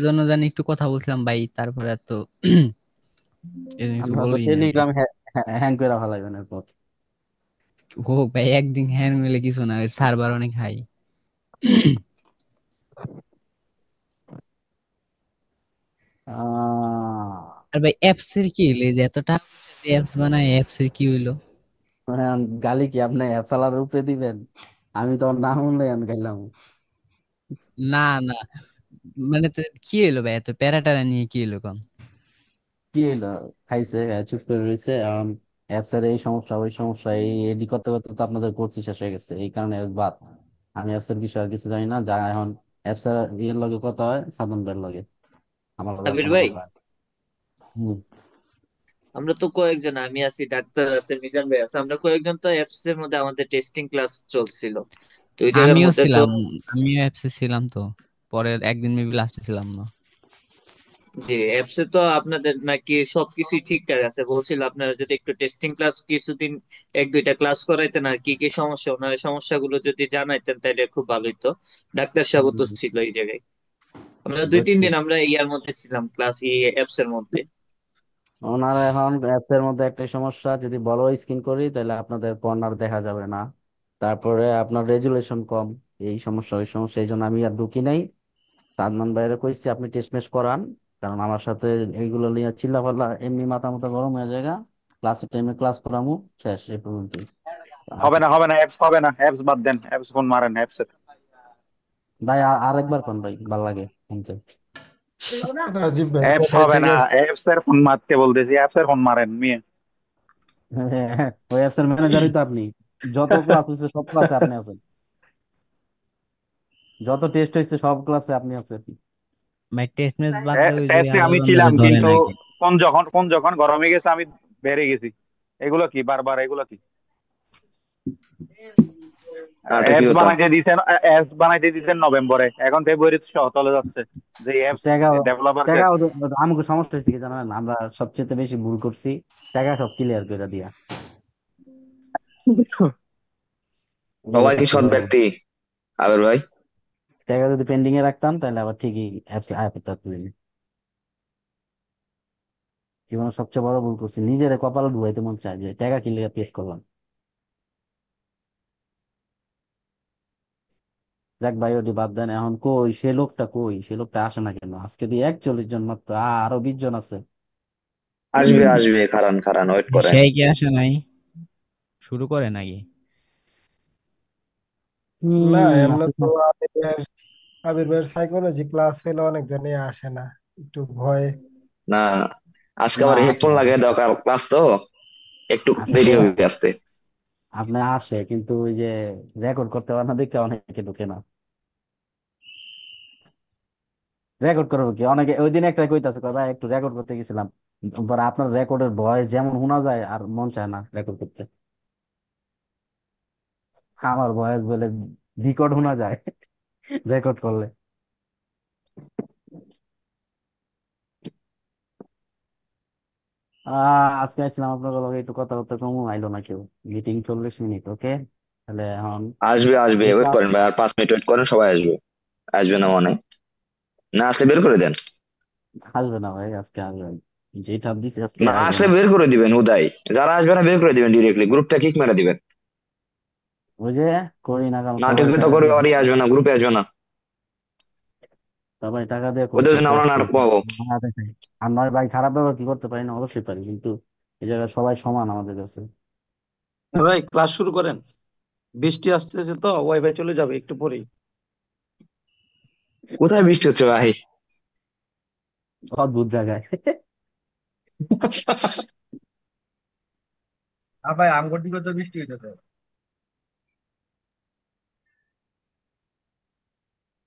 জন্য জানি একটু কথা বলছিলাম ভাই, তারপরে আর তো এরকম কিছু আমরা তো বলই না আর কি। টেলিগ্রাম হ্যাং করে ফেলাইবেন এরপর। হোক ভাই, একদিন হ্যান্ড মিলে কিছু না, সার্ভার অনেক হাই। আহ আর ভাই অ্যাপস এর কি হইলো? এই যে এত টাকা অ্যাপস বানায়, অ্যাপস এর কি হইলো? এখন গালি কি আপনি অ্যাপসালার উপরে দিবেন? আমি তো ওর নাম শুনলে আমি গেলাম। না না, মানে তো কি হইলো ভাই, এত প্যারা ট্যারা নিয়ে কি হইলো কম? কি হইলো? খাইছে চুপ করে রয়েছে। অ্যাপসের এই সমস্যা ওই সমস্যা এই এডি করতে করতে তো আপনাদের কোর্স শেষ হয়ে গেছে, এই কারণে বাদ। আমি অ্যাপসের বিষয়ে আর কিছু জানি না, যা এখন অ্যাপসের ইয়ের লগে কথা হয় সাধন ভাইয়ের লগে, আমার লগে আর আবির কোনো ভাই, কথা হয় না। হুম। আমরা তো কয়েকজন, আমি আছি, ডাক্তার আছে, মিজান ভাই আছে, আমরা কয়েকজন তো অ্যাপস এর মধ্যে আমাদের টেস্টিং ক্লাস চলছিল। তো ওই জায়গার আমিও মধ্যে তো ছিলাম, আমিও অ্যাপসে ছিলাম তো, পরের একদিন মেবি লাস্টে ছিলাম না। যে অ্যাপস এ তো আপনাদের নাকি সবকিছুই ঠিকঠাক আছে, বলছিল আপনারা যদি একটু টেস্টিং ক্লাস কিছুদিন এক দুইটা ক্লাস করাইতেন আর কি কি সমস্যা, ওনার সমস্যাগুলো যদি জানাইতেন তাহলে খুব ভালো হতো। ডাক্তার সাহেব তো হুম, ছিল এই জায়গায়। আমরা দুই তিন বুঝছি। দিন আমরা ইয়ার মধ্যে ছিলাম, ক্লাস অ্যাপস এর মধ্যে। ওনারা এখন অ্যাপসের মধ্যে একটা সমস্যা, যদি বড় স্ক্রিন করি তাহলে আপনাদের কর্নার দেখা যাবে না। তারপরে আপনার রেজুলেশন কম। এই সমস্যা ওই সমস্যা, এই জন্য আমি আর ঢুকি নাই। সাদমান ভাইয়ের কইছি আপনি টেস্ট মেস করান, কারণ আমার সাথে এইগুলো নিয়ে চিল্লাপাল্লা এমনি মাথা মাথা গরম হয়ে যায়। ক্লাসের টাইমে ক্লাস করামু, শেষ এই পর্যন্তই। হবে না, হবে না, অ্যাপস হবে না, অ্যাপস বাদ দেন, অ্যাপস ফোন মারেন অ্যাপস। ভাই আরেকবার কোন ভাই ভাল লাগে শুনতে। রাজীব ভাই অ্যাপস কোথায় হবে থেকে না, আছে? অ্যাপস এর ফোন মারতে বলতেছি, অ্যাপস এর ফোন মারেন মিয়া। ওই অ্যাপসের ম্যানেজারই তো আপনি। যত ক্লাস হয়েছে সব ক্লাসে আপনি আছেন, যত টেস্ট হয়েছে সব ক্লাসে আপনি আছেন। ভাই টেস্ট ম্যাচ বাদ দিয়ে ওই টেস্টে জায়গায় আমি অলরাউন্ডারে ছিলাম, ধরে কিন্তু নাকি? ফোন যখন গরমে গেছে আমি বেড়ে গেছি। এগুলো কি বারবার, এগুলো কি অ্যাপস নাটকীয়তা। বানাইতে দিছেন? অ্যাপস বানাইতে দিছেন নভেম্বরে, এখন ফেব্রুয়ারি চলে যাচ্ছে। যে অ্যাপস টাকা ডেভেলপারকে টাকা আমাকে সমস্যা হয়েছে কি জানেন, আমরা সবচেয়ে বেশি ভুল করছি টাকা সব ক্লিয়ার করে দিয়া। এই সবাই কি সবচেয়ে সৎ বড় ভুল। ব্যক্তি আবির ভাই? টাকা যদি পেন্ডিং এ রাখতাম তাহলে আবার ঠিকই অ্যাপস আয় করতে। জীবনে সবচেয়ে বড় ভুল করছি, নিজের কপালে ধুয়াইতে মন চায় যে টাকা কিনলে পেট করলাম। যাক ভাই ওটি বাদ দেন, এখন কই সে লোকটা, কই সে লোকটা আসে না কেন? আজকে দিয়ে 41 জন মাত্র, আরো 20 জন আছে। আসবে আসবে, খারান খারান, ওয়েট করেন। সেই কি আসে নাই? শুরু করে নাকি? না, হম এমনি আছে তো আবির ভাইয়ের সাইকোলজি ক্লাস হলে অনেক জনই আসে না, একটু ভয়। না, আজকে না আবার আসে হেডফোন না, লাগিয়ে দরকার ক্লাস তো, একটু আসে দেরি হবে আসতে। আপনি আসে কিন্তু ওই যে রেকর্ড করতে পারে না দেখে অনেকে ঢুকে না। রেকর্ড করবো কি, অনেকে ওই দিন একটা কইতাছে কয় ভাই একটু রেকর্ড করতে গেছিলাম, পরে আপনার রেকর্ডের ভয়েস যেমন শোনা যায় আর মন চায় না রেকর্ড করতে। আমার ভয়েস বলে রেকর্ড শোনা যায় রেকর্ড করলে। আজকে আসছিলাম আপনার লগে একটু কথা বলতে, কমু আইলো না কেউ। মিটিং 40 মিনিট, ওকে। তাহলে এখন আসবে আসবে, যে ওয়েট ক্লাস করেন ভাই, আর 5 মিনিট ওয়েট করেন, সবাই আসবে। আসবে না মানে? না আসলে বের করে দেন। আসবে না ভাই, আজকে আসবে না। যে ঠাপ দিছে আজকে না আসবে আসলে না। বের করে দিবেন উদয়। যারা আসবে না বের করে দিবেন, ডিরেক্টলি গ্রুপটা কিক মেরে দিবেন। ওই যে করি না কারণ সবাই নাটকীয়তা টাকা করে দিয়ে, ওরই আসবে না, গ্রুপে আসবে না। সবাই টাকা দিয়ে কোর্স ওদের জন্য করতে আমরা আসছে। নাটক পাবো। না দেখাই। আর নয় ভাই, খারাপ ব্যবহার কি করতে পারি না? অবশ্যই পারি, কিন্তু এই জায়গায় সবাই সমান আমাদের কাছে। হ্যাঁ ভাই, ক্লাস শুরু করেন। বৃষ্টি আসতেছে তো, ওয়াইফাই চলে যাবে একটু পরেই। কোথায় বৃষ্টি হচ্ছে ভাই? অদ্ভুত জায়গায় ভাই আমগর দিকে তো বৃষ্টি হইতেছে।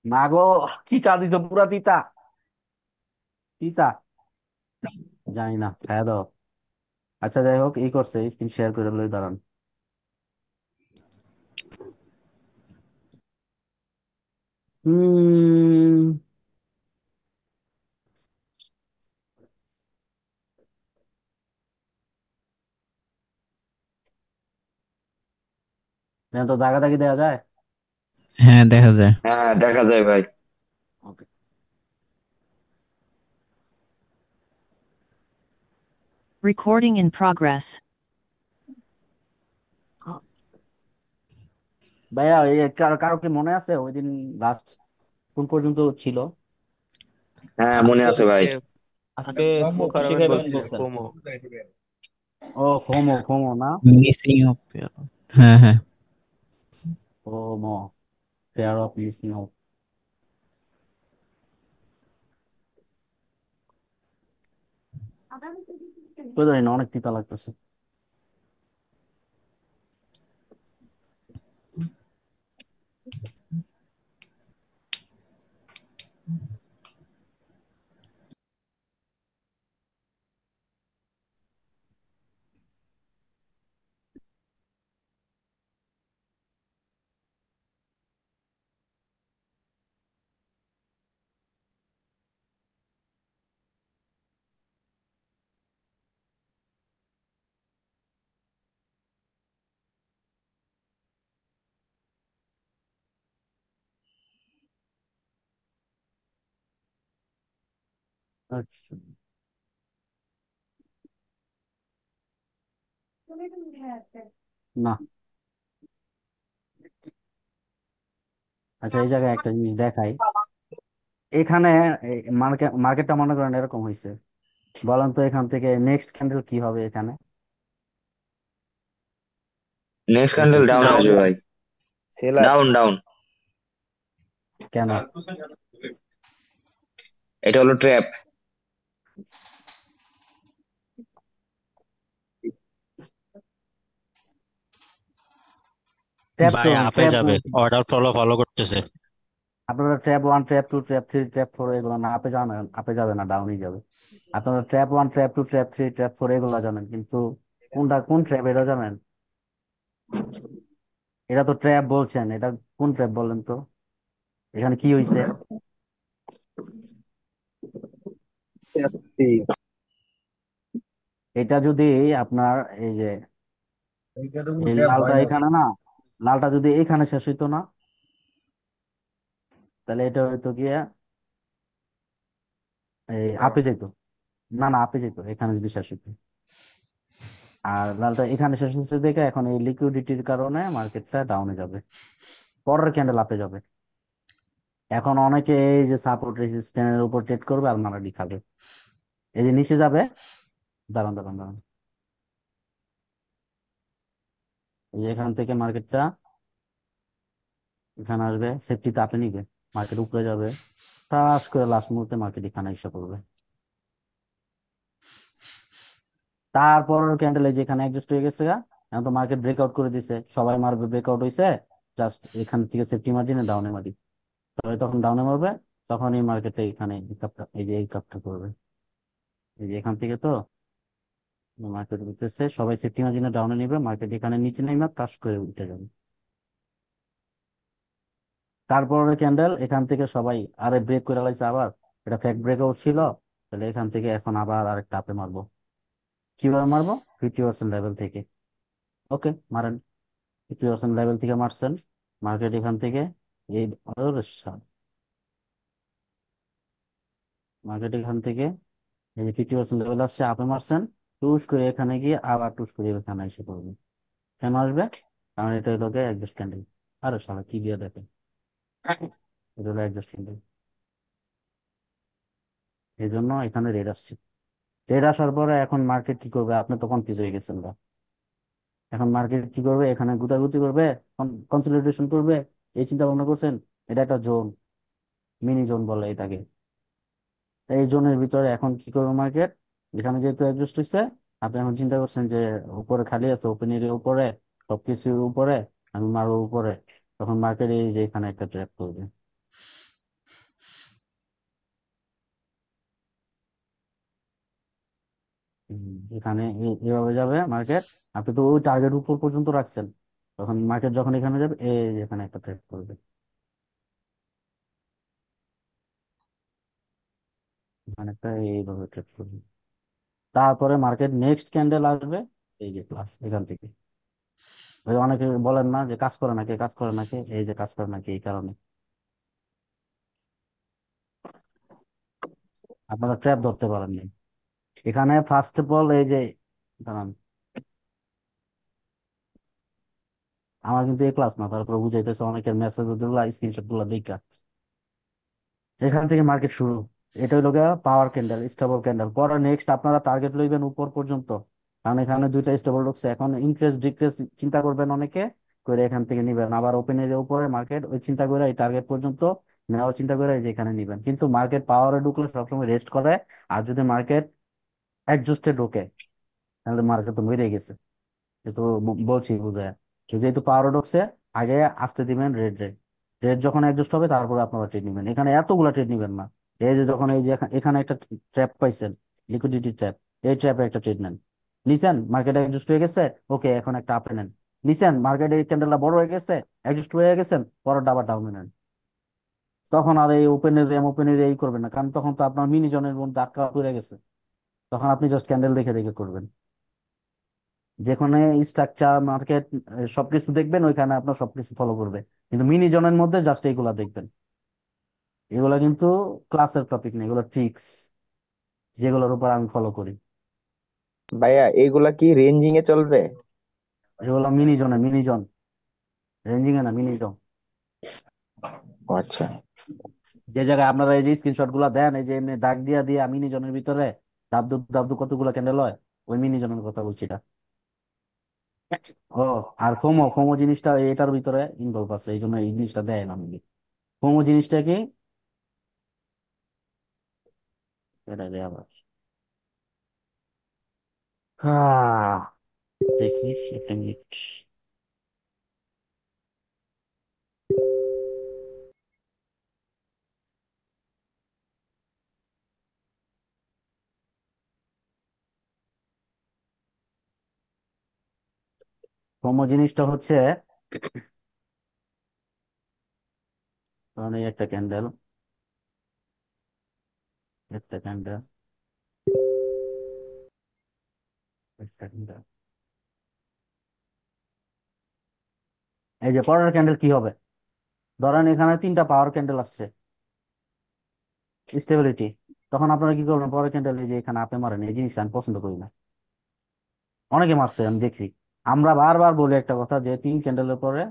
না গো, কি চা দিত পুরা তিতা। তিতা, জানি না, খাইয়া দাও। আচ্ছা যাই হোক, এই করছে স্ক্রিন শেয়ার করে লই দাঁড়ান। হম। তো দাগাদাগি দেওয়া যায়। হ্যাঁ দেখা যায়। হ্যাঁ দেখা যায় ভাই। Okay. Recording in progress. ভাইয়া এই কারো কারো কি মনে আছে ওই দিন লাস্ট কোন পর্যন্ত ছিল? হ্যাঁ মনে আজকে আছে ভাই। আজকে ফোমো শিখাবেন বলছিল বলছেন। ফোমো। ও ফোমো, ফোমো না? মিসিং অফ, হ্যাঁ হ্যাঁ। FOMO, fair of missing out. তো জানি না, অনেক তিতা লাগতেছে। আচ্ছা, না আচ্ছা, এই জায়গায় একটা জিনিস দেখাই। এখানে মার্কেটটা মনে করেন এরকম হয়েছে। বলেন তো এখান থেকে নেক্সট ক্যান্ডেল কি হবে এখানে? নেক্সট দেখেন ক্যান্ডেল কি ডাউন হবে? আসবে ভাই। সেলার। Down down. কেন? এটা হলো ট্র্যাপ। ট্র্যাপ তো ভাই আপে ট্র্যাপ যাবে, অর্ডার ফলো ফলো করতেছে। আপনারা ট্র্যাপ 1, ট্র্যাপ 2, ট্র্যাপ 3, ট্র্যাপ 4 এগুলো না আপে জানেন, আপে যাবে না, ডাউনই যাবে। আপনারা ট্র্যাপ 1, ট্র্যাপ 2, ট্র্যাপ 3, ট্র্যাপ 4 এগুলো জানেন, কিন্তু কোনটা কোন ট্র্যাপ এটা জানেন? এটা তো ট্র্যাপ বলছেন, এটা কোন ট্র্যাপ বলেন তো? এখানে কি হয়েছে? এটা যদি আপনার এই যে এইটা তো এই ট্যাপ হয় লালটা না। এখানে না, লালটা যদি এখানে শেষ হইতো না, তাহলে এটা হয়তো গিয়া এই আপে যেত। না না, আপে যেত এখানে যদি শেষ হইতো। আর লালটা এখানে শেষ হচ্ছে দেখে এখন এই লিকুইডিটির কারণে মার্কেটটা ডাউনে যাবে, পরের ক্যান্ডেল আপে যাবে। এখন অনেকে এই যে সাপোর্ট রেজিস্ট্যান্সের উপর ট্রেড করবে আর মারাডি খাবে। এই যে নিচে যাবে, দাঁড়ান দাঁড়ান দাঁড়ান, এই যে এখান থেকে মার্কেটটা এখানে আসবে, সেফটিতে আপে নিবে, মার্কেট উপরে যাবে, টাস করে লাস্ট মুহূর্তে মার্কেট এখানে এসে পড়বে। তারপর ক্যান্ডেলে যেখানে অ্যাডজাস্ট হয়ে গেছে গা, এখন তো মার্কেট ব্রেকআউট করে দিছে, সবাই মারবে, ব্রেকআউট হয়েছে, জাস্ট এখান থেকে সেফটি মার্জিনে ডাউনে মারি, তবে তখন ডাউনে মারবে, তখন এই মার্কেটে এখানে এই কাপটা, এই যে এই কাপটা করবে, এই যে এখান থেকে তো মার্কেট উঠতেছে, সবাই সেফটি মার্জিনে ডাউনে নিবে, মার্কেট এখানে নিচে নেমে টাস করে উঠে যাবে। তারপরে ক্যান্ডেল এখান থেকে সবাই আরে ব্রেক করে লাইছে আবার, এটা ফ্যাক্ট ব্রেকআউট ছিল, তাহলে এখান থেকে এখন আবার আরেকটা আপে মারবো। কিভাবে মারবো? 50% লেভেল থেকে। ওকে, মারেন। 50% লেভেল থেকে মারছেন, মার্কেট এখান থেকে এই মার্কেট এখান থেকে এই যে 50% লেভেল আসছে, আপে মারছেন, টুস করে এখানে গিয়ে আবার টুস করে এখানে এসে পড়বে। কেন আসবে? কারণ এটা হলো অ্যাডজাস্ট ক্যান্ডেল। আরে সারা কি দিয়ে দেখেন, এটা হলো অ্যাডজাস্ট ক্যান্ডেল, এই জন্য এখানে রেড আসছে। রেড আসার পরে এখন মার্কেট কি করবে? আপনি তো কনফিউজ হয়ে গেছেন গা। এখন মার্কেট কি করবে? এখানে গুতাগুতি করবে, কনসলিডেশন করবে, এই চিন্তা ভাবনা করছেন? এটা একটা জোন, মিনি জোন বলে এটাকে। এই জোনের ভিতরে এখন কি করবে মার্কেট? এখানে যেহেতু অ্যাডজাস্ট হয়েছে, আপনি এখন চিন্তা করছেন যে উপরে খালি আছে, ওপেন এর উপরে, সবকিছুর উপরে আমি মারবো উপরে, তখন মার্কেট এই যে এখানে একটা ট্র্যাপ করবে। এখানে এভাবে যাবে মার্কেট, আপনি তো ওই টার্গেট উপর পর্যন্ত রাখছেন, তখন মার্কেট যখন এখানে যাবে এই যে এখানে একটা ট্র্যাপ করবে, এখানে একটা এইভাবে ট্র্যাপ করবে। তারপরে মার্কেট নেক্সট ক্যান্ডেল আসবে, এই যে প্লাস এখান থেকে। ওই অনেকে বলেন না যে কাজ করে নাকি, কাজ করে নাকি, এই যে কাজ করে নাকি, এই কারণে আপনারা ট্র্যাপ ধরতে পারেননি। এখানে ফার্স্ট অফ অল এই যে দাঁড়ান, আমার কিন্তু এই ক্লাস না, তারপরে বুঝাইতেছে অনেকের মেসেজ গুলা স্ক্রিনশট গুলা দেখা। এখান থেকে মার্কেট শুরু। এটা হলো গিয়ে পাওয়ার ক্যান্ডেল, স্টেবল ক্যান্ডেল। পরে নেক্সট আপনারা টার্গেট লইবেন উপর পর্যন্ত, কারণ এখানে দুইটা স্টেবল ঢুকছে। এখন ইনক্রিজ ডিক্রিজ চিন্তা করবেন অনেকে, করে এখান থেকে নিবেন। আবার ওপেন এর উপরে মার্কেট ওই চিন্তা করে এই টার্গেট পর্যন্ত নেওয়ার চিন্তা করে এই যে এখানে নিবেন। কিন্তু মার্কেট পাওয়ারে ঢুকলে সবসময় রেস্ট করে। আর যদি মার্কেট অ্যাডজাস্টে ঢোকে তাহলে মার্কেট তো বেড়ে গেছে। যেহেতু বলছি বুঝায়, তো যেহেতু পাওয়ার ঢুকছে, আগে আসতে দিবেন রেড রেড। রেড যখন অ্যাডজাস্ট হবে তারপরে আপনারা ট্রেড নিবেন। এখানে এতগুলা ট্রেড নিবেন না। এই যে যখন এই যে এখানে একটা ট্র্যাপ পাইছেন, লিকুইডিটি ট্র্যাপ, এই ট্র্যাপে একটা ট্রেড নেন। নিছেন, মার্কেট অ্যাডজাস্ট হয়ে গেছে, ওকে এখন একটা আপে নেন। নিছেন, মার্কেট এই ক্যান্ডেলটা বড় হয়ে গেছে, অ্যাডজাস্ট হয়ে গেছেন, পরের আবার ডাউনে নেন। তখন আর এই ওপেনের এই করবেন না, কারণ তখন তো আপনার মিনি জনের মধ্যে আটকা পড়ে গেছে। তখন আপনি জাস্ট ক্যান্ডেল দেখে দেখে করবেন। যেখানে স্ট্রাকচার মার্কেট সবকিছু দেখবেন, ওইখানে আপনার সবকিছু ফলো করবে। কিন্তু মিনি জনের মধ্যে জাস্ট এইগুলা দেখবেন। এগুলা কিন্তু ক্লাসের টপিক না, এগুলো ট্রিক্স যেগুলোর উপর আমি ফলো করি। ভাইয়া এইগুলা কি রেঞ্জিং এ চলবে? এগুলো মিনি জন, রেঞ্জিং এ না, মিনি জন। ও আচ্ছা। যে জায়গায় আপনারা এই যে স্ক্রিনশট গুলা দেন, এই যে এমনি দাগ দিয়া দিয়া মিনি জনের ভিতরে দাবদু দাবদু কতগুলা ক্যান্ডেল হয়, ওই মিনি জনের কথা বলছি এটা। ও, আর ফোমো ফোমো জিনিসটা এটার ভিতরে ইনভলভ আছে, এই জন্য এই জিনিসটা দেয় না আমি। ফোমো জিনিসটা কি, এটা দেয় আবার। হ্যাঁ, দেখি একটা মিনিট। ফোমো জিনিসটা হচ্ছে, ধরেন এই একটা ক্যান্ডেল, একটা ক্যান্ডেল, একটা ক্যান্ডেল, এই যে পরের ক্যান্ডেল কি হবে। ধরেন এখানে তিনটা পাওয়ার ক্যান্ডেল আসছে, স্টেবিলিটি। তখন আপনারা কি করবেন, পরের ক্যান্ডেল এই যে এখানে আপে মারেন। এই জিনিসটা আমি পছন্দ করি না, অনেকে মারছে আমি দেখছি। আমরা বারবার বলি একটা কথা, যে তিন ক্যান্ডেলের পরে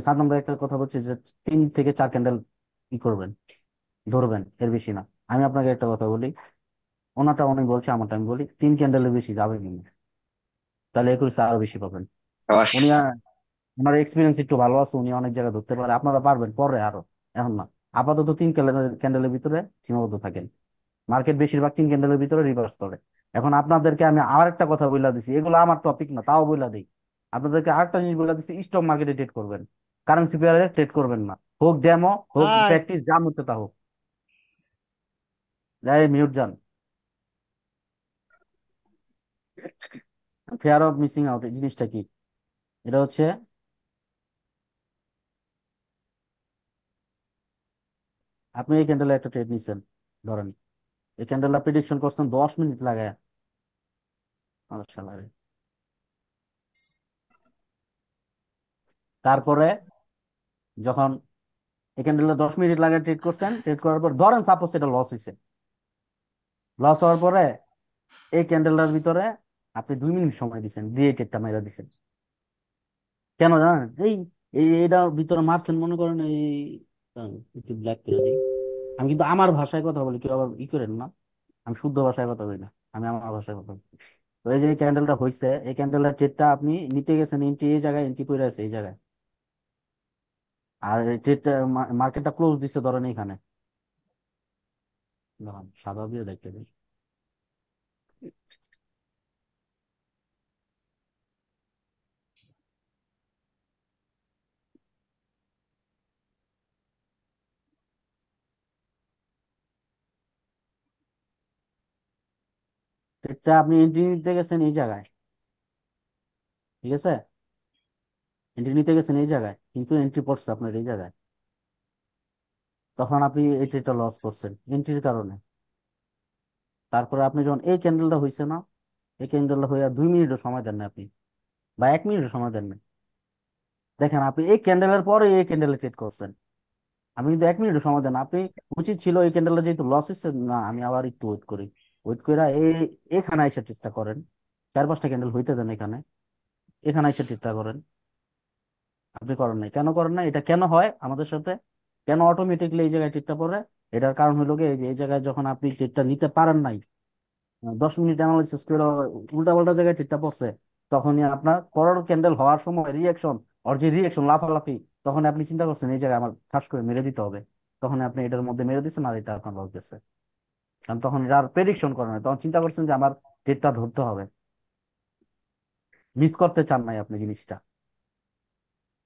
সাদ্দাম ভাই একটা কথা বলছে যে 3 থেকে 4 ক্যান্ডেল কি করবেন, ধরবেন, এর বেশি না। আমি আপনাকে একটা কথা বলি, ওনাটা অনেক বলছে, আমারটা আমি বলি, 3 ক্যান্ডেলের বেশি যাবে না, তাহলে একুশে আরো বেশি পাবেন। আস, উনি ওনার এক্সপিরিয়েন্স একটু ভালো আছে, উনি অনেক জায়গায় ধরতে পারে, আপনারা পারবেন পরে আরো, এখন না। আপাতত 3 ক্যান্ডেলের ভিতরে সীমাবদ্ধ থাকেন। মার্কেট বেশিরভাগ 3 ক্যান্ডেলের ভিতরে রিভার্স করে। এখন আপনাদেরকে আমি আর একটা কথা বইলা দিছি, এগুলো আমার টপিক না, তাও বইলা দিই। আপনাদেরকে আরেকটা জিনিস বইলা দিছি, স্টক মার্কেটে ট্রেড করবেন, কারেন্সি পেয়ারে ট্রেড করবেন না। হোক ডেমো, হোক প্র্যাকটিস, যা মতো তা হোক। যাই মিউট যান। ফেয়ার অফ মিসিং আউট এই জিনিসটা কি, এটা হচ্ছে, আপনি এই ক্যান্ডেলে একটা ট্রেড নিছেন, ধরেন এই ক্যান্ডেলটা প্রেডিকশন করছেন 10 মিনিট লাগায়। আচ্ছা লাগে। তারপরে যখন এই ক্যান্ডেলটা 10 মিনিট লাগায় ট্রেড করছেন, ট্রেড করার পর ধরেন সাপোজ এটা লস হয়েছে। লস হওয়ার পরে এই ক্যান্ডেলটার ভিতরে আপনি 2 মিনিট সময় দিচ্ছেন, দিয়ে ট্রেডটা মাইরা দিচ্ছেন। কেন জানেন? এইটার ভিতরে মারছেন মনে করেন এই, একটু ব্ল্যাক করে দিই। আমি কিন্তু আমার ভাষায় কথা বলি, কেউ আবার ই করেন না। আমি শুদ্ধ ভাষায় কথা বলি না, আমি আমার ভাষায় কথা বলি। তো এই যে এই ক্যান্ডেলটা হয়েছে, এই ক্যান্ডেলটার ট্রেডটা আপনি নিতে গেছেন, এন্ট্রি এই জায়গায়, এন্ট্রি করে আছে এই জায়গায়। আর এই ট্রেডটা মার্কেটটা ক্লোজ দিচ্ছে ধরেন এখানে, দাঁড়ান, সাদা দিয়ে দেখতে দিই। ট্রেডটা আপনি এন্ট্রি নিতে গেছেন এই জায়গায়, ঠিক আছে? এন্ট্রি নিতে গেছেন এই জায়গায়, কিন্তু এন্ট্রি পড়ছে আপনার এই জায়গায়। তখন আপনি এই ট্রেডটা লস করছেন এন্ট্রির কারণে। তারপরে আপনি যখন এই ক্যান্ডেলটা হয়েছে না, এই ক্যান্ডেলটা হয়ে 2 মিনিটও সময় দেন না আপনি, বা 1 মিনিটও সময় দেন না। দেখেন আপনি এই ক্যান্ডেলের পরে এই ক্যান্ডেলে ট্রেড করছেন, আপনি কিন্তু 1 মিনিটও সময় দেন না। আপনি উচিত ছিল এই ক্যান্ডেলটা যেহেতু লস হচ্ছে, না আমি আবার একটু ওয়েট করি, ওয়েট করে এখানে এসে ট্রেডটা করেন, 4-5টা ক্যান্ডেল হইতে দেন এখানে, এখানে এসে ট্রেডটা করেন। আপনি করেন নাই, কেন করেন না? এটা কেন হয় আমাদের সাথে, কেন অটোমেটিকলি এই জায়গায় টিকটা পড়ে? এটার কারণ হলো কি, এই জায়গায় যখন আপনি টিকটা নিতে পারেন নাই, 10 মিনিট অ্যানালাইসিস করে উল্টা পাল্টা জায়গায় টিকটা পড়ছে, তখনই আপনার পরের ক্যান্ডেল হওয়ার সময় রিয়াকশন, ওর যে রিয়াকশন লাফালাফি, তখন আপনি চিন্তা করছেন এই জায়গায় আমার ঠাস করে মেরে দিতে হবে, তখন আপনি এটার মধ্যে মেরে দিচ্ছেন আর এটা আপনার লস গেছে। কারণ তখন এটা আর প্রেডিকশন করেন না, তখন চিন্তা করছেন যে আমার টিকটা ধরতে হবে, মিস করতে চান নাই আপনি জিনিসটা,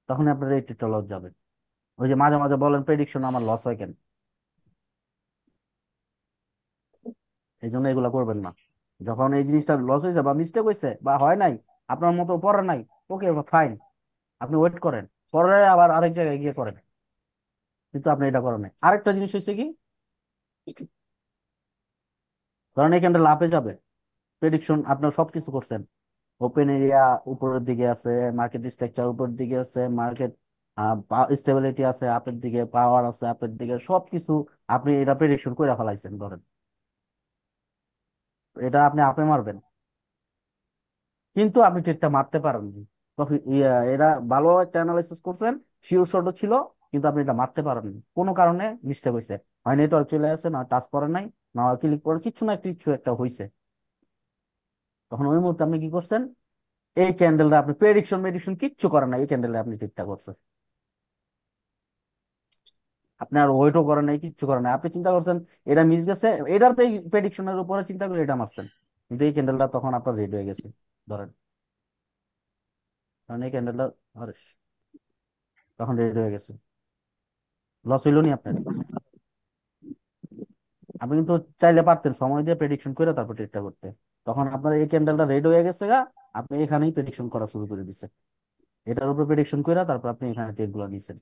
তখন আপনার এই টিকটা লস যাবে। ওই যে মাঝে মাঝে বলেন প্রেডিকশন আমার লস হয় কেন, এই জন্য এগুলা করবেন না। যখন এই জিনিসটা লস হয়েছে বা মিস্টেক হয়েছে বা হয় নাই, আপনার মতো পড়ে নাই, ওকে ফাইন, আপনি ওয়েট করেন, পরে আবার আরেক জায়গায় গিয়ে করেন। কিন্তু আপনি এটা করেন নাই। আরেকটা জিনিস হচ্ছে কি, ধরেন এই ক্যান্ডেল লাভে যাবে, প্রেডিকশন আপনার সবকিছু করছেন, ওপেন এরিয়া উপরের দিকে আছে, মার্কেট স্ট্রাকচার উপরের দিকে আছে, মার্কেট স্টেবিলিটি আছে আপের দিকে, পাওয়ার আছে আপের দিকে, সবকিছু আপনি এটা প্রেডিকশন করে ফেলাইছেন ধরেন, এটা আপনি আপে মারবেন, কিন্তু আপনি ট্রেডটা মারতে পারেননি। এরা ভালো একটা অ্যানালাইসিস করছেন, শিওর শর্ট ছিল, কিন্তু আপনি এটা মারতে পারেননি, কোনো কারণে মিস্টেক হয়েছে, হয় নেটওয়ার্ক চলে আসে, না টাচ করে নাই, না ক্লিক করে, কিছু না কিছু একটা হয়েছে, তখন ওই মুহূর্তে আপনি কি করছেন, এই ক্যান্ডেলটা আপনি প্রেডিকশন মেডিকশন কিচ্ছু করেন না, এই ক্যান্ডেলে আপনি ঠিকটা করছেন, আপনি আর ওয়েটও করেন নাই, কিচ্ছু করেন নাই, আপনি চিন্তা করছেন এটা মিস গেছে, এটার প্রেডিকশনের উপরে চিন্তা করে এটা মারছেন, কিন্তু এই ক্যান্ডেলটা তখন আপনার রেড হয়ে গেছে ধরেন, কারণ এই ক্যান্ডেলটা তখন রেড হয়ে গেছে, লস হইল নি আপনার? আপনি কিন্তু চাইলে পারতেন সময় দিয়ে প্রেডিকশন করে তারপর ট্রেডটা করতে, তখন আপনার এই ক্যান্ডেলটা রেড হয়ে গেছে গা, আপনি এখানেই প্রেডিকশন করা শুরু করে দিচ্ছেন, এটার উপর প্রেডিকশন করে তারপর আপনি এখানে ট্রেড গুলো নিচ্ছেন।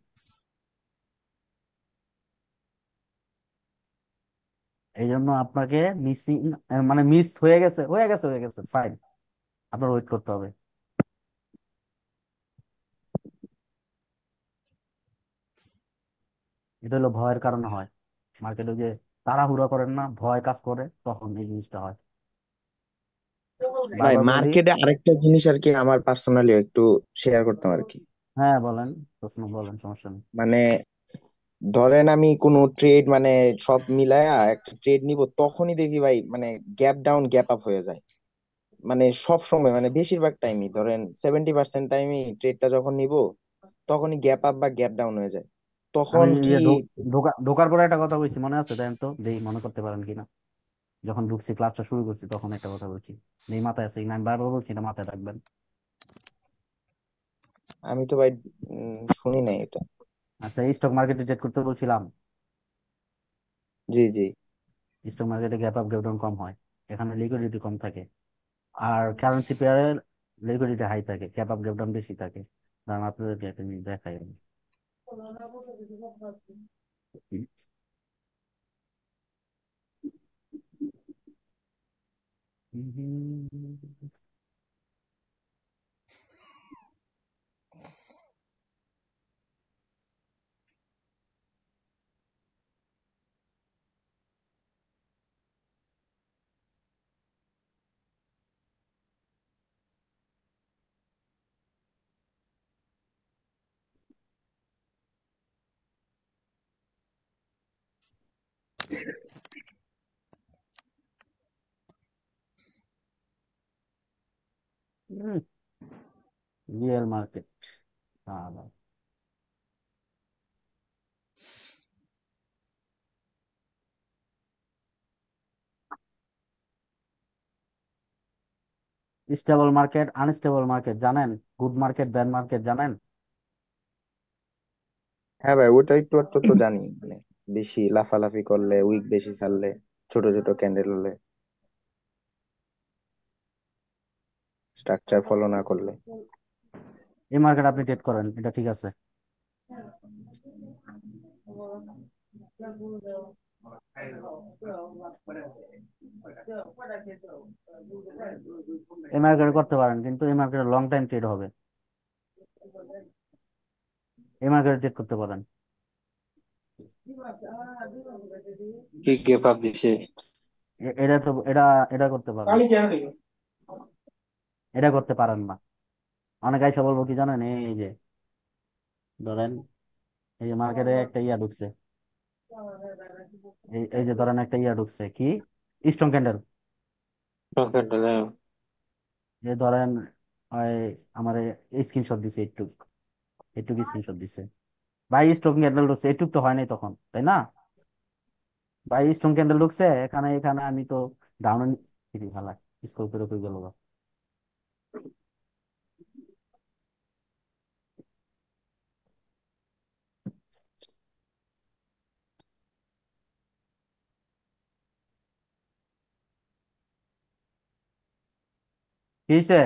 এই জন্য আপনাকে মিসিং, মানে মিস হয়ে গেছে, হয়ে গেছে ফাইন, আপনার ওয়েট করতে হবে। এটা হলো ভয়ের কারণে হয়, মার্কেটে যে তাড়াহুড়া করেন না, ভয় কাজ করে, তখন এই জিনিসটা হয়। ভাই বারবার বলি। মার্কেটে আরেকটা জিনিস আর কি আমার পার্সোনালি একটু শেয়ার করতাম আর কি। হ্যাঁ বলেন, প্রশ্ন বলেন, সমস্যা নেই। মানে ধরেন আমি কোনো ট্রেড মানে সব মিলায়া একটা ট্রেড নিব, তখনই দেখি ভাই মানে গ্যাপ ডাউন গ্যাপ আপ হয়ে যায়। মানে সব সময় মানে বেশিরভাগ টাইমই ধরেন 70% টাইমই ট্রেডটা যখন নিব তখনই গ্যাপ আপ বা গ্যাপ ডাউন হয়ে যায়। আমি তখন কি ইয়ে ঢোকার পরে একটা কথা বলছি, মনে আছে? দেন তো দেখি মনে করতে পারেন কিনা। যখন ঢুকছি ক্লাসটা শুরু করছি তখন একটা কথা বলছি, এই মাথায় আছে কিনা, আমি বারবার বলছি, এটা মাথায় রাখবেন। আমি তো ভাই শুনি নাই এটা। আচ্ছা, এই স্টক মার্কেটে ট্রেড করতে বলছিলাম, জি জি। স্টক মার্কেটে গ্যাপ আপ গ্যাপ ডাউন কম হয়, এখানে লিকুইডিটি কম থাকে, আর কারেন্সি পেয়ারের লিকুইডিটি হাই থাকে, গ্যাপ আপ গ্যাপ ডাউন বেশি থাকে। কারণ আপনাদেরকে একটা জিনিস দেখাই আমি। Real market, stable market, unstable market জানেন? গুড মার্কেট, ব্যাড মার্কেট জানেন? হ্যাঁ ভাই ওটা একটু একটু তো জানি, মানে বেশি লাফালাফি করলে, উইক বেশি ছাড়লে, ছোট ছোট ক্যান্ডেল হলে, স্ট্রাকচার ফলো না করলে। এই মার্কেট আপনি ট্রেড করেন, এটা ঠিক আছে, এই মার্কেটে করতে পারেন, কিন্তু এই মার্কেটে লং টাইম ট্রেড হবে, এই মার্কেটে ট্রেড করতে পারেন। কি গ্যাপ আপ দিছে? এটা তো এটা করতে পারেন, এটা করতে পারেন না। অনেক আইসা বলবো কি জানেন, এই যে ধরেন এই যে মার্কেটে একটা ইয়া ঢুকছে, এই যে ধরেন একটা ইয়া ঢুকছে কি, স্ট্রং ক্যান্ডেল। এই ধরেন ওই আমার স্ক্রিনশট দিছে, একটু একটু স্ক্রিনশট দিছে, ভাই স্ট্রং ক্যান্ডেল ঢুকছে, একটু তো হয় নাই তখন, তাই না? ভাই স্ট্রং ক্যান্ডেল ঢুকছে এখানে, এখানে আমি তো ডাউন ভালা স্কোর করে কই গেল। কি হইছে?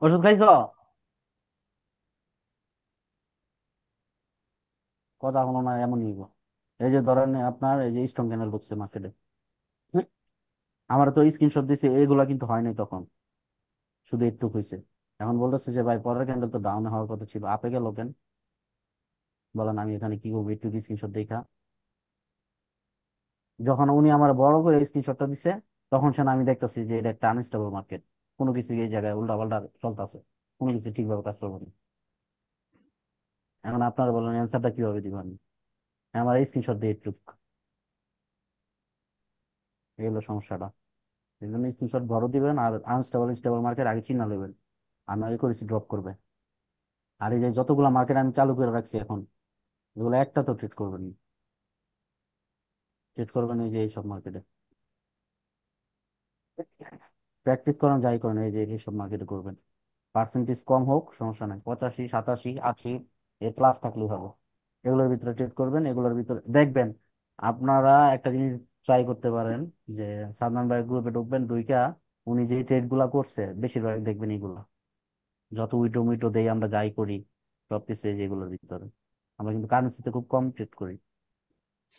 ওষুধ খাইছো? কথা হলো না, এমনই গো। এই যে ধরেন আপনার এই যে স্ট্রং ক্যান্ডেল ঢুকছে মার্কেটে, আমার তো স্ক্রিনশট দিছে, এগুলা কিন্তু হয় নাই তখন, শুধু একটু হয়েছে। এখন বলতেছে যে ভাই পরের ক্যান্ডেল তো ডাউন হওয়ার কথা ছিল, আপে গেল কেন? বলেন আমি এখানে কি করবো? একটু স্ক্রিনশট দেখা, যখন উনি আমার বড় করে স্ক্রিনশটটা দিছে, তখন সে আমি দেখতেছি যে এটা একটা আনস্টেবল মার্কেট, কোনো কিছু এই জায়গায় উল্টা পাল্টা চলতেছে, কোনো কিছু ঠিকভাবে কাজ করবো না। এখন আপনারা বলেন অ্যান্সারটা কিভাবে দিবেন? আমার স্ক্রিনশট দিয়ে একটু, এই হলো সমস্যাটা। এই জন্য স্ক্রিনশট বড় দিবেন, আর আনস্টেবল স্টেবল মার্কেট আগে চিন্তা নেবেন, আর নয় করেছি ড্রপ করবে। আর এই যে যতগুলো মার্কেট আমি চালু করে রাখছি এখন, এগুলো একটা তো ট্রেড করবেন, ট্রেড করবেন এই যে এইসব মার্কেটে, প্র্যাকটিস করেন যাই করেন, এই যে এইসব মার্কেটে করবেন। পার্সেন্টেজ কম হোক সমস্যা নাই, 85, 87, 80 এর প্লাস থাকলেই হবে। এগুলোর ভিতরে ট্রেড করবেন, এগুলোর ভিতরে দেখবেন। আপনারা একটা জিনিস ট্রাই করতে পারেন, যে সালমান ভাই গ্রুপে ঢুকবেন, ঢুইকা উনি যে ট্রেড গুলা করছে বেশিরভাগ দেখবেন এগুলা, যত উইটো মুইটো দেই আমরা যাই করি, সবকিছু এই যে এগুলোর ভিতরে। আমরা কিন্তু কারেন্সিতে খুব কম ট্রেড করি,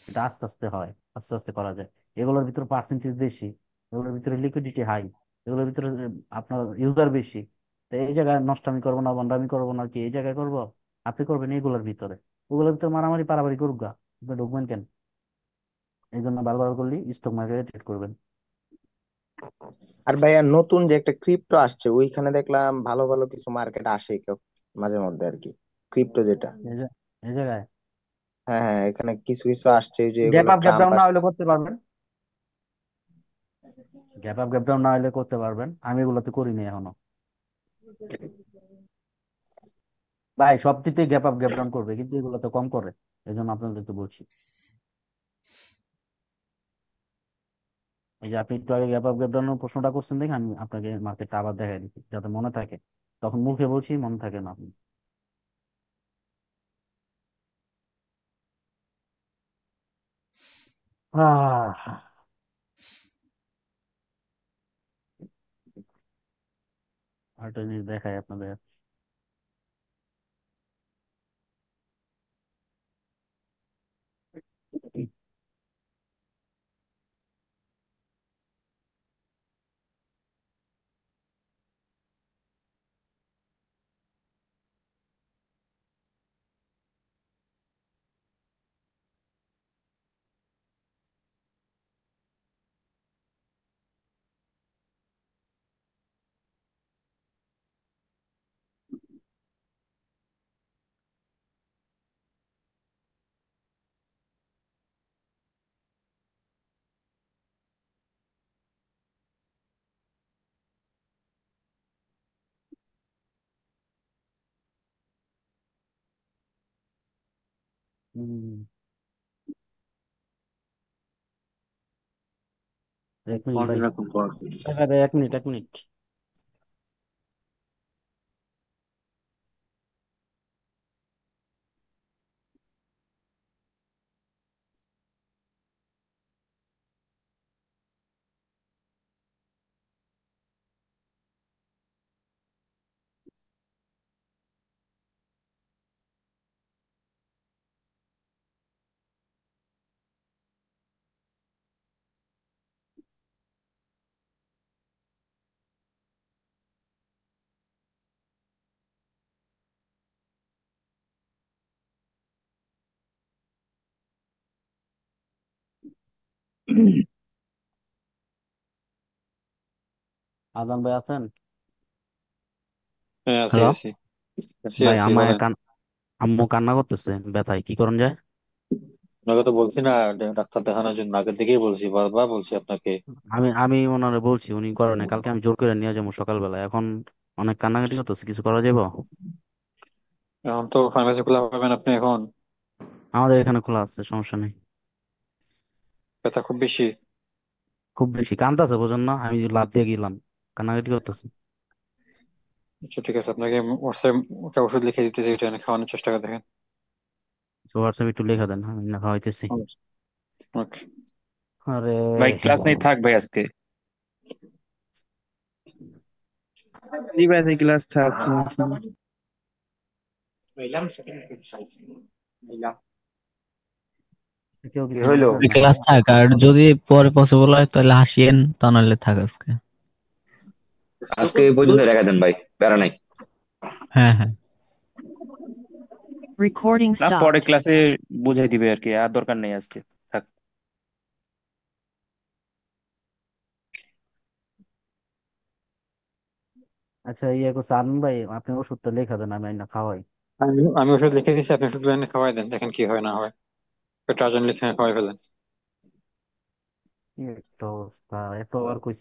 এটা আস্তে আস্তে হয়, আস্তে আস্তে করা যায়। এগুলোর ভিতরে পার্সেন্টেজ বেশি, এগুলোর ভিতরে লিকুইডিটি হাই, এগুলোর ভিতরে আপনার ইউজার বেশি। তো এই জায়গায় নষ্টামি করবো না, বন্ডামি করবো না, কি এই জায়গায় করবো? আপনি করবেন এইগুলোর ভিতরে, ওগুলোর ভিতরে মারামারি পারামারি করুক গা, আপনি ঢুকবেন কেন? এই জন্য ভালো ভালো করলে স্টক মার্কেটে ট্রেড করবেন। আর ভাইয়া নতুন যে একটা ক্রিপ্টো আসছে, ওইখানে দেখলাম ভালো ভালো কিছু মার্কেট আসে মাঝে মধ্যে আর কি, ক্রিপ্টো যেটা। এই জায়গায় হ্যাঁ হ্যাঁ, এখানে কিছু কিছু আসছে, ওই যে গ্যাপ এগুলো আপ গ্যাপ ট্রাম্প ডাউন না আসছে। হলে করতে পারবেন, গ্যাপ আপ গ্যাপ ডাউন না হলে করতে পারবেন, আমি এগুলোতে করিনি এখনো। ভাই সবটিতে গ্যাপ আপ গ্যাপ ডাউন করবে, কিন্তু এগুলো তো কম করে, এই জন্য আপনাদেরকে বলছি। এই যে আপনি একটু আগে গ্যাপ আপ গ্যাপ ডাউনের প্রশ্নটা করছেন, দেখে আমি আপনাকে মার্কেটটা আবার দেখাই দিচ্ছি যাতে মনে থাকে, তখন মুখে বলছি মনে থাকে না আপনি। আহ আরেকটা জিনিস দেখাই আপনাদের। হম, এক মিনিট ভাই, ভাই, ভাই, এক মিনিট, এক মিনিট। আদম ভাই আছেন? হ্যাঁ, আছি হ্যালো আছি আছি ভাই, আছি আমায় বলেন। আম্মু কান্না করতেছে ব্যথায়, কি করণ যায়? আপনাকে তো বলছি না ডাক্তার দেখানোর জন্য, আগের থেকেই বলছি, বারবার বলছি আপনাকে। আমি আমি ওনারে বলছি, উনি করে নাই। কালকে আমি জোর করে নিয়ে যাবো সকালবেলা। এখন অনেক কান্নাকাটি করতেছে, কিছু করা যাবে? এখন তো ফার্মেসি খোলা পাবেন আপনি এখন? আমাদের এখানে খোলা আছে, সমস্যা নেই। ব্যথা খুব বেশি? খুব বেশি কাঁদতেছে, বোঝেন না? আমি লাফ দিয়ে গেলাম, কান্নাকাটি করতেছে। আচ্ছা ঠিক আছে, আপনাকে হোয়াটসঅ্যাপ ওষুধ লিখে দিতেছি, এটা এনে খাওয়ানোর চেষ্টা করে দেখেন। হোয়াটসঅ্যাপে একটু লেখা দেন, আমি না খাওয়াইতেছি। ওকে। আরে ভাই ক্লাস নেই, থাক ভাই আজকে। জি ভাই, ক্লাস থাক। কেউ কি কিছু মনে হইলো? করেন না তো? ক্লাস থাক, আর যদি পরে পসিবল হয় তাহলে হাসিয়েন, তা নাহলে থাক আজকে। আজকে এই পর্যন্ত রেখে দেন ভাই, প্যারা নাই। হ্যাঁ হ্যাঁ। Recording না, পরে stopped. ক্লাসে বুঝাই দিবে আর কি, আর দরকার নেই আজকে, থাক। আচ্ছা, ইয়ে করছে আনন্দ ভাই, আপনি ওষুধটা লেখা দেন, আমি না খাওয়াই। আমি ওষুধ লিখে দিচ্ছি, আপনি ওষুধ এনে খাওয়াই দেন, দেখেন কি হয় না হয়। ট্রাজন লিখে খাওয়াই ফেলেন। কি একটা অবস্থা, এত আর কইছি